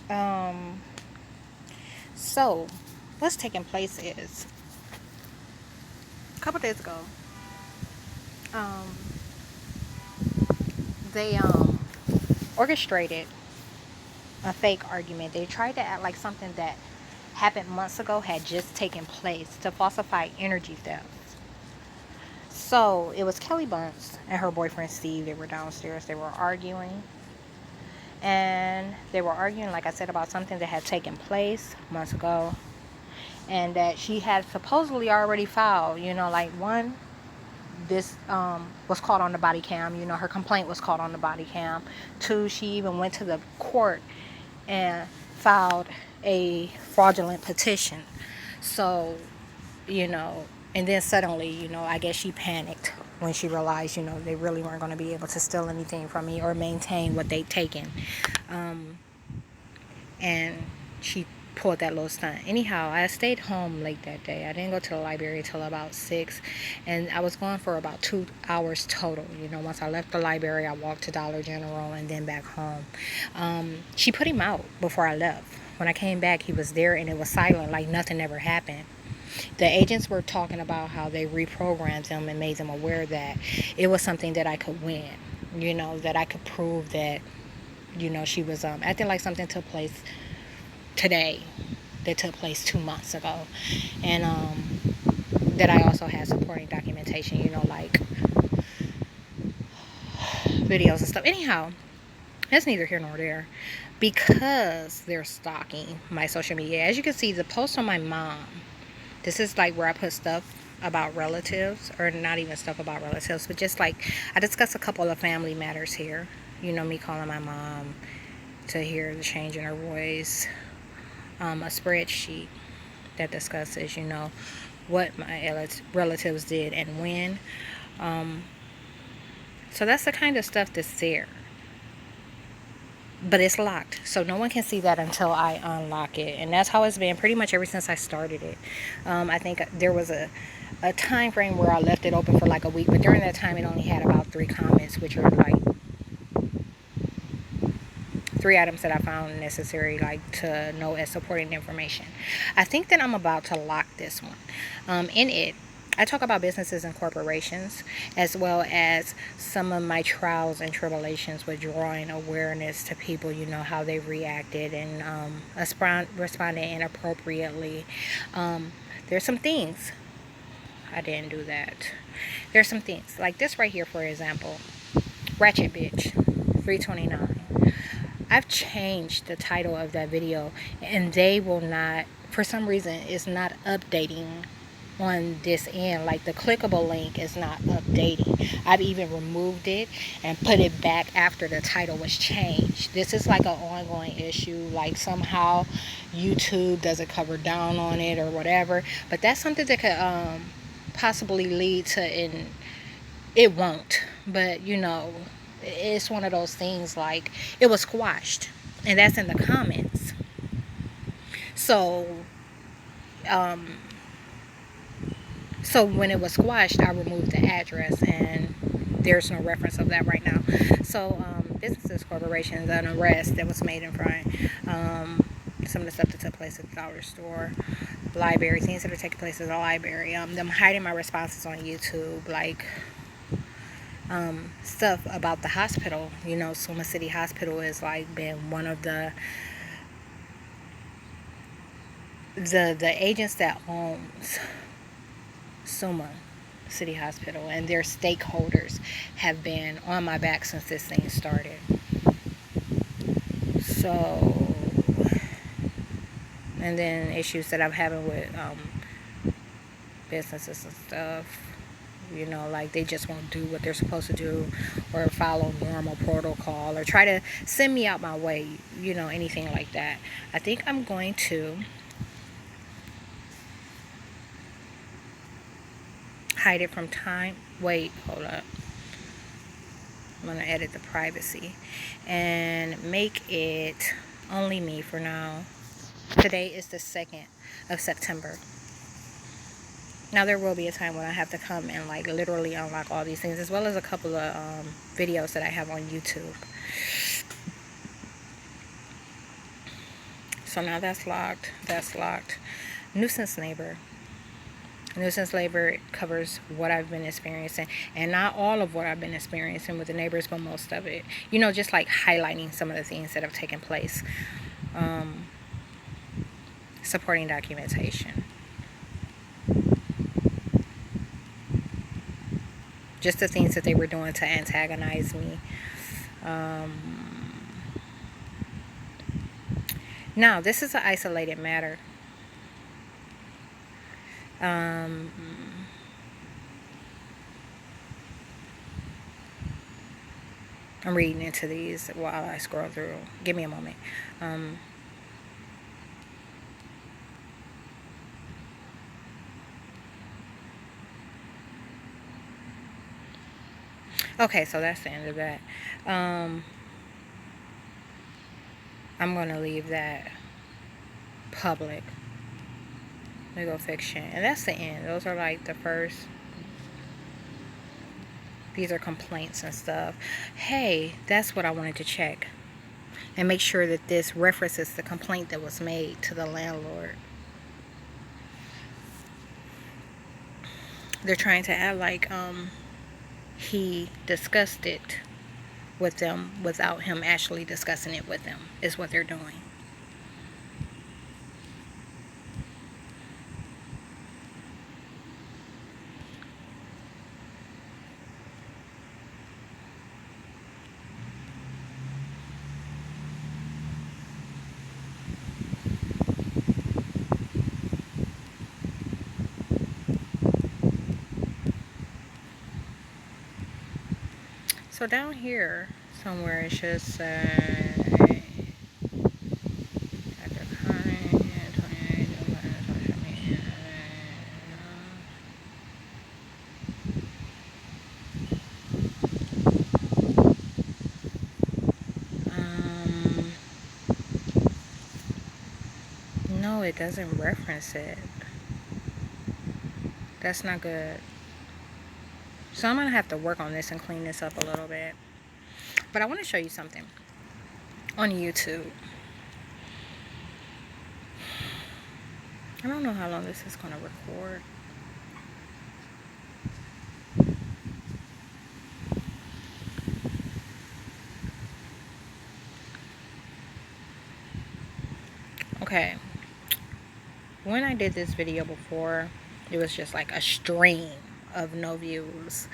Um, so, what's taking place is a couple days ago, um, they orchestrated a fake argument. They tried to act like something that happened months ago had just taken place to falsify energy theft. So it was Kelly Bunce and her boyfriend Steve. They were downstairs. They were arguing. And they were arguing, like I said, about something that had taken place months ago. And that she had supposedly already filed. Like one, this was caught on the body cam. Her complaint was caught on the body cam. Two, she even went to the court and filed a fraudulent petition. So, you know, and then suddenly, I guess she panicked when she realized, they really weren't going to be able to steal anything from me or maintain what they'd taken. And she pulled that little stunt. Anyhow, I stayed home late that day. I didn't go to the library till about 6, and I was gone for about 2 hours total. Once I left the library, I walked to Dollar General and then back home. She put him out before I left. When I came back, he was there and it was silent, like nothing ever happened. The agents were talking about how they reprogrammed them and made them aware that it was something that I could win, that I could prove that, she was acting like something took place today that took place 2 months ago. And that I also had supporting documentation, like videos and stuff. Anyhow, that's neither here nor there, because they're stalking my social media. As you can see, the post on my mom, this is like where I put stuff about relatives, or not even stuff about relatives, but just like I discuss a couple of family matters here. Me calling my mom to hear the change in her voice. A spreadsheet that discusses, what my relatives did and when. So that's the kind of stuff that's there. But it's locked, so no one can see that until I unlock it. And that's how it's been pretty much ever since I started it. I think there was a time frame where I left it open for like a week, but during that time it only had about 3 comments, which are like 3 items that I found necessary, like to know as supporting information. I think that I'm about to lock this one. In it, I talk about businesses and corporations, as well as some of my trials and tribulations with drawing awareness to people, how they reacted and responded inappropriately. There's some things I didn't do that. There's some things like this right here, for example, Ratchet Bitch 329. I've changed the title of that video, and they will not, for some reason, it's not updating on this end. Like the clickable link is not updating. I've even removed it and put it back after the title was changed. This is like an ongoing issue. Like somehow YouTube doesn't cover down on it or whatever. But that's something that could possibly lead to, and it won't. But it's one of those things, like it was squashed, and that's in the comments. So when it was squashed, I removed the address, and there's no reference of that right now. So businesses, corporations, an arrest that was made in front, some of the stuff that took place at the dollar store, library, things that are taking place at the library, them hiding my responses on YouTube, like stuff about the hospital. Suma City Hospital is like been one of the agents that owns Suma City Hospital, and their stakeholders have been on my back since this thing started. So, and then issues that I'm having with businesses and stuff. Like they just won't do what they're supposed to do, or follow normal protocol, or try to send me out my way, anything like that. I think I'm going to hide it from time. Wait, hold up. I'm going to edit the privacy and make it only me for now. Today is the 2nd of September. Now there will be a time when I have to come and like literally unlock all these things, as well as a couple of videos that I have on YouTube. So now that's locked. That's locked. Nuisance neighbor. Nuisance neighbor covers what I've been experiencing, and not all of what I've been experiencing with the neighbors, but most of it. You know, just like highlighting some of the things that have taken place. Supporting documentation. Just the things that they were doing to antagonize me. Now, this is an isolated matter. I'm reading into these while I scroll through. Give me a moment. Okay, so that's the end of that. I'm going to leave that public. Legal fiction. And that's the end. Those are like the first. These are complaints and stuff. Hey, that's what I wanted to check. And make sure that this references the complaint that was made to the landlord. They're trying to act like he discussed it with them without him actually discussing it with them, is what they're doing. So down here somewhere it should say no, it doesn't reference it. That's not good. So I'm going to have to work on this and clean this up a little bit. But I want to show you something on YouTube. I don't know how long this is going to record. Okay. When I did this video before, it was just like a stream of no views.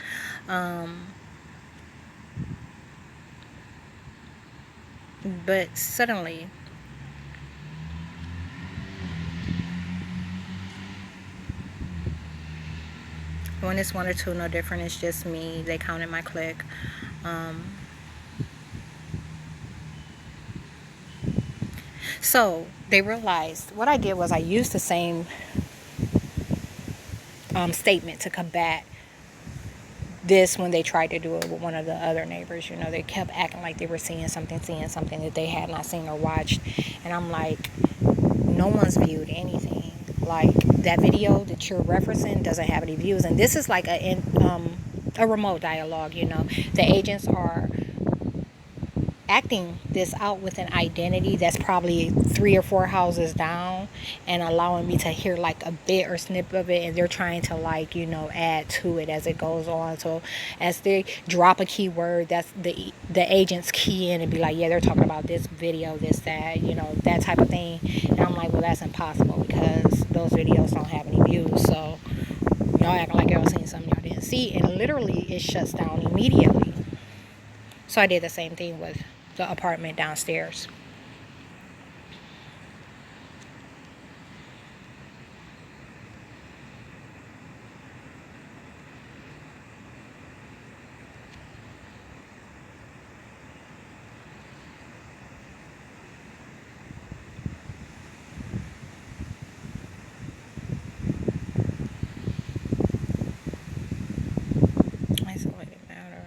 But suddenly, when it's 1 or 2, no different. It's just me. They counted my click. So they realized what I did was I used the same statement to combat this when they tried to do it with one of the other neighbors. You know, they kept acting like they were seeing something that they had not seen or watched. And I'm like, no one's viewed anything. Like, that video that you're referencing doesn't have any views. And this is like a remote dialogue, you know. The agents are acting this out with an identity that's probably 3 or 4 houses down, and allowing me to hear like a bit or snip of it, and they're trying to, like, you know, add to it as it goes on. So as they drop a keyword, that's the agents key in and be like, yeah, they're talking about this video, this, that, you know, that type of thing. And I'm like, well, that's impossible because those videos don't have any views. So y'all acting like y'all seen something y'all didn't see, and literally it shuts down immediately. So I did the same thing with the apartment downstairs. Isolated matter.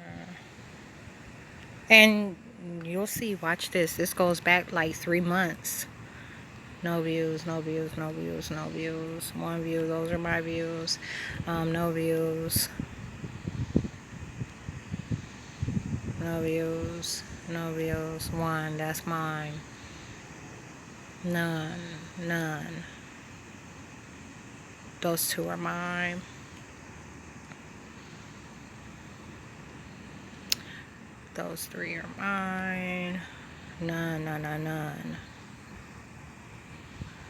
And you'll see, watch this. This goes back like 3 months. No views, no views, no views, no views. 1 view, those are my views. No views. No views, no views. 1, that's mine. None. None. Those two are mine. Those three are mine. None, none, none, none.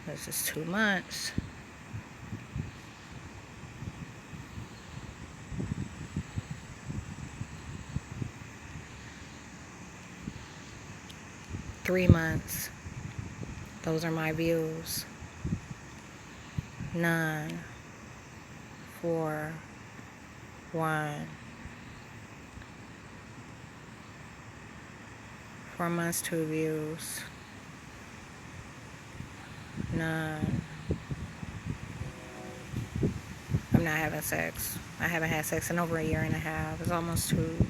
This is 2 months. Three months. Those are my views. None. 4. 1. 4 months, 2 views. None. I'm not having sex. I haven't had sex in over a year and a half. It's almost 2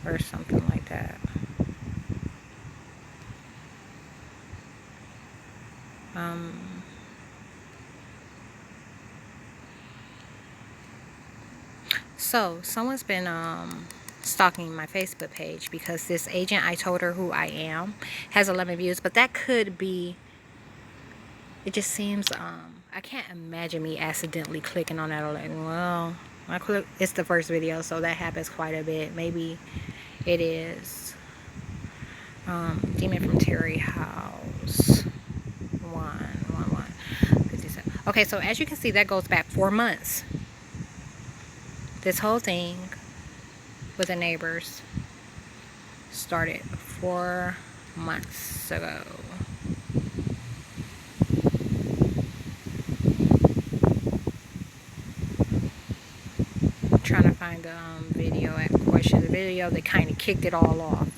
or something like that. So someone's been stalking my Facebook page because this agent, I told her who I am, has 11 views, but that could be, it just seems, I can't imagine me accidentally clicking on that 11. Well, it's the first video, so that happens quite a bit. Maybe it is. Demon from Terry House. 57. Okay, so as you can see, that goes back 4 months. This whole thing with the neighbors started 4 months ago. I'm trying to find the video at question. The video that kind of kicked it all off.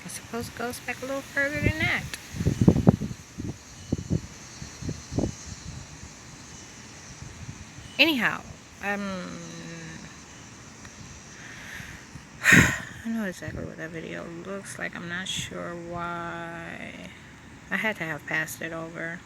I suppose it goes back a little further than that. Anyhow, I know exactly what that video looks like. I'm not sure why. I had to have passed it over.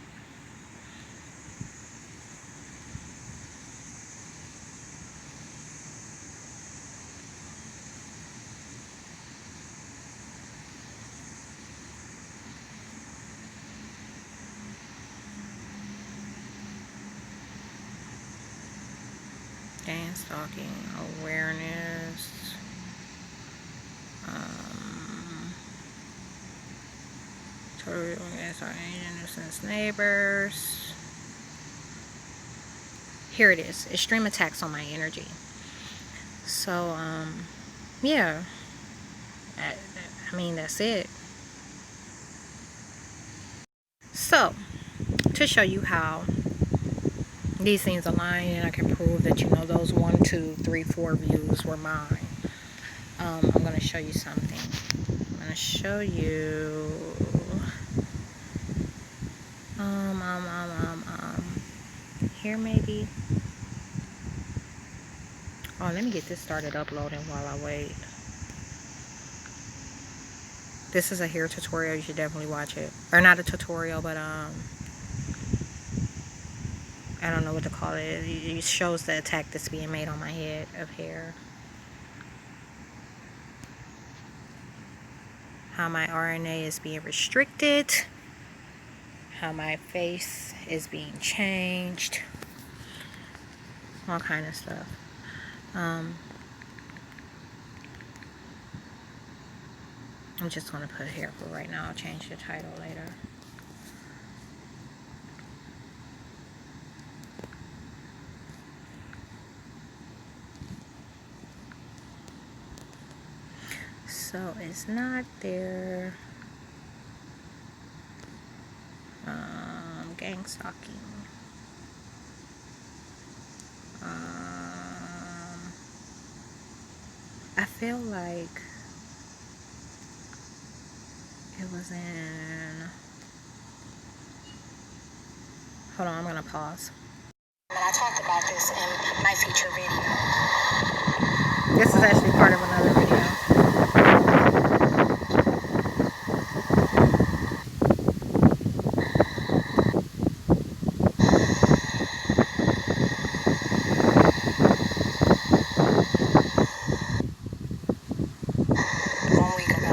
Gang stalking awareness. Totally against our innocent neighbors. Here it is. Extreme attacks on my energy. So, yeah. I mean, that's it. So, to show you how these things align and I can prove that, you know, those 1, 2, 3, 4 views were mine. I'm going to show you something. I'm going to show you here maybe. Oh, let me get this started uploading while I wait. This is a hair tutorial. You should definitely watch it. Or not a tutorial, but I don't know what to call it. It shows the attack that's being made on my head of hair. How my RNA is being restricted. How my face is being changed. All kind of stuff. I'm just going to put here for right now. I'll change the title later. So it's not there. Gang stalking. I feel like it was in Hold on, I'm gonna pause. And I talked about this in my feature video. This is actually part of another video. One week ago.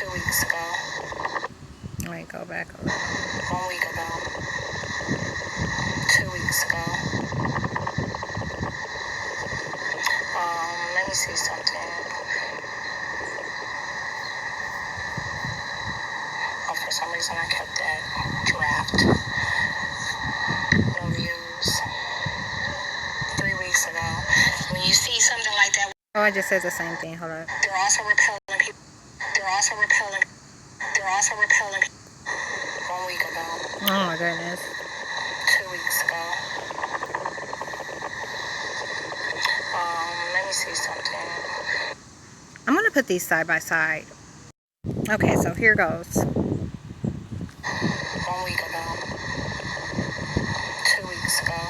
2 weeks ago. Let me go back a little. 1 week ago. 2 weeks ago. Let me see something. Oh, for some reason I kept that draft. No views. 3 weeks ago. When you see something like that. Oh, I just said the same thing. Hold on. They're also repelling people. They're also repelling. They're also repelling. 1 week ago. Oh my goodness. 2 weeks ago. Let me see something. I'm gonna put these side by side. Okay, so here goes. 1 week ago. 2 weeks ago.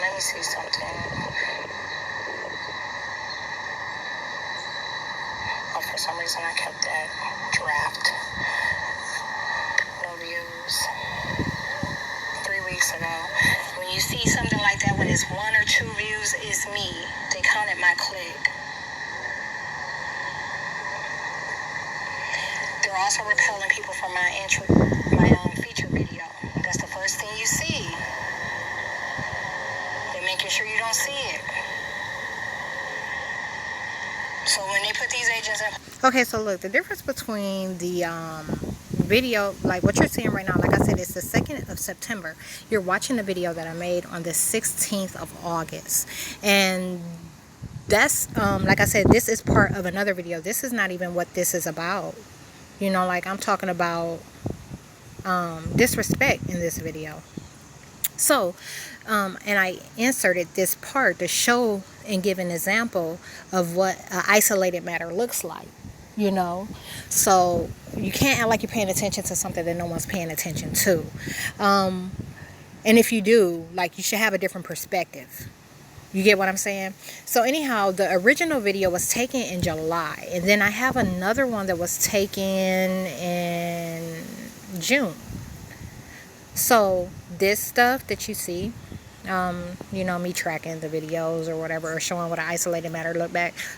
Let me see something. Oh, for some reason I kept that draft. No views. 3 weeks ago. When you see something like that, when it's 1 or 2 views, it's me. They counted my click. They're also repelling people from my feature video. That's the first thing you see. They're making sure you don't see it. So when they put these agents in. Okay, so look, the difference between the video, like what you're seeing right now, like I said, it's the 2nd of September. You're watching the video that I made on the 16th of August. And that's, like I said, this is part of another video. This is not even what this is about. You know, like I'm talking about disrespect in this video. So, and I inserted this part to show and give an example of what an isolated matter looks like, you know. So you can't act like you're paying attention to something that no one's paying attention to. And if you do, like, you should have a different perspective. You get what I'm saying? So anyhow, the original video was taken in July. And then I have another one that was taken in June. So this stuff that you see, you know, me tracking the videos or whatever, or showing what an isolated matter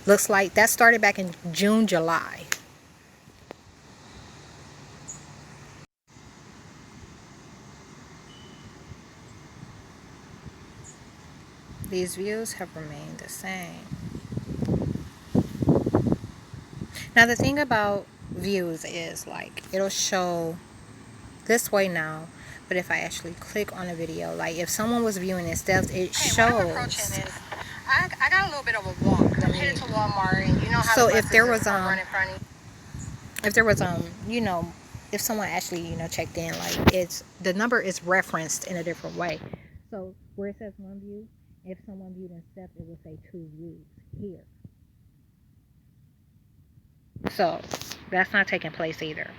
looks like, that started back in June, July. These views have remained the same. Now the thing about views is, like, it'll show this way now. But if I actually click on a video, like if someone was viewing it, it shows. What I'm approaching is, I got a little bit of a walk. I'm headed to Walmart, and you know how. So if there was you know, if someone actually, you know, checked in, like, it's, the number is referenced in a different way. So where it says 1 view, if someone viewed in steps, it would say 2 views here. So that's not taking place either.